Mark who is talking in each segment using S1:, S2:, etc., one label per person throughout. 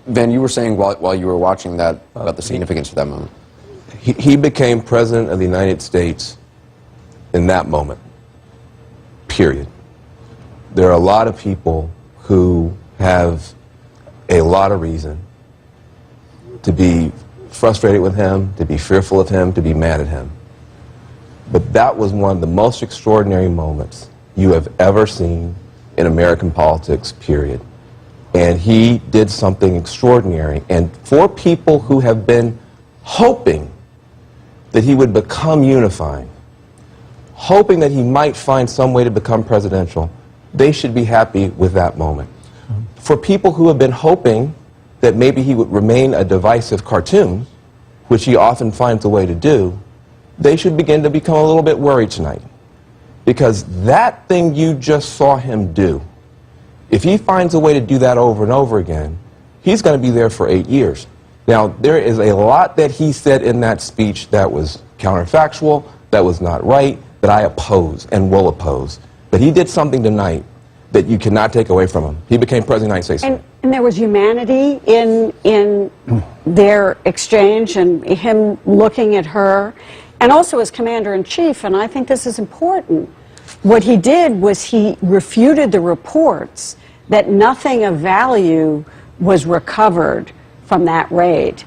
S1: Van, you were saying while you were watching that about the significance of that moment.
S2: He became President of the United States in that moment, period. There are a lot of people who have a lot of reason to be frustrated with him, to be fearful of him, to be mad at him. But that was one of the most extraordinary moments you have ever seen in American politics, period. And he did something extraordinary. And for people who have been hoping that he would become unifying, hoping that he might find some way to become presidential, they should be happy with that moment. For people who have been hoping that maybe he would remain a divisive cartoon, which he often finds a way to do, they should begin to become a little bit worried tonight. Because that thing you just saw him do, if he finds a way to do that over and over again, he's going to be there for 8 years. Now, there is a lot that he said in that speech that was counterfactual, that was not right, that I oppose and will oppose. But he did something tonight that you cannot take away from him. He became President of the United States.
S3: And there was humanity in their exchange and him looking at her, and also as Commander-in-Chief, and I think this is important. What he did was he refuted the reports that nothing of value was recovered from that raid.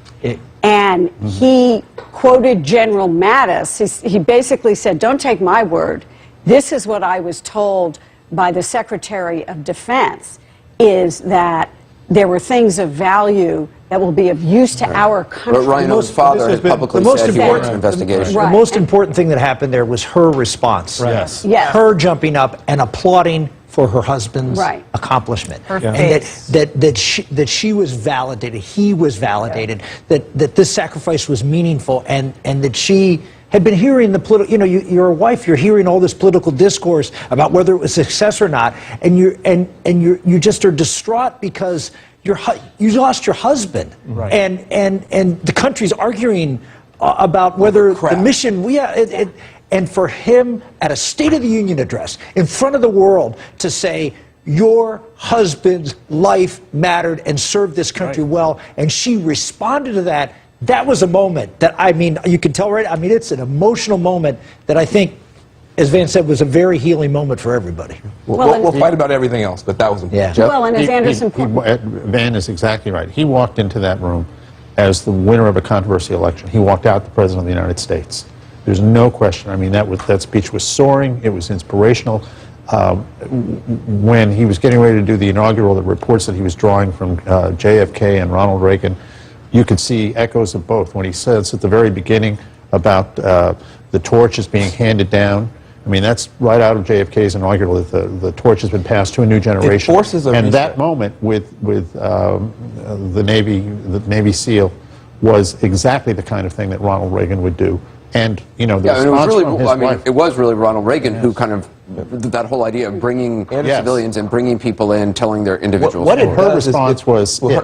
S3: And he quoted General Mattis. He basically said, don't take my word. This is what I was told by the Secretary of Defense, is that there were things of value that will be of use to our country.
S1: But Rhino's father had publicly said he wants an investigation.
S4: The most important thing that happened there was her response.
S5: Yes.
S3: Yes.
S4: Her jumping up and applauding for her husband's accomplishment.
S3: Her
S4: and
S3: face.
S4: that she was validated, he was validated, that this sacrifice was meaningful, and that she had been hearing the political, you know, you're a wife, you're hearing all this political discourse about whether it was a success or not, and you just are distraught because you lost your husband, and the country's arguing about whether the mission, and for him at a State of the Union address in front of the world to say, your husband's life mattered and served this country well, and she responded to that. That was a moment that, I mean, you can tell, right? I mean, it's an emotional moment that I think, as Van said, was a very healing moment for everybody.
S2: We'll fight about everything else, but that was important.
S4: Yeah.
S3: Well, and as Anderson
S5: Van is exactly right. He walked into that room as the winner of a controversial election. He walked out the President of the United States. There's no question. I mean, that speech was soaring. It was inspirational. When he was getting ready to do the inaugural, the reports that he was drawing from JFK and Ronald Reagan, you could see echoes of both. When he says at the very beginning about the torch is being handed down, I mean, that's right out of JFK's inaugural, that the torch has been passed to a new generation.
S2: It forces a reset.
S5: That moment with the Navy SEAL was exactly the kind of thing that Ronald Reagan would do. And, you know, the response from his wife.
S1: It was really Ronald Reagan who kind of, that whole idea of bringing civilians and bringing people in, telling their individual stories.
S5: Her response was,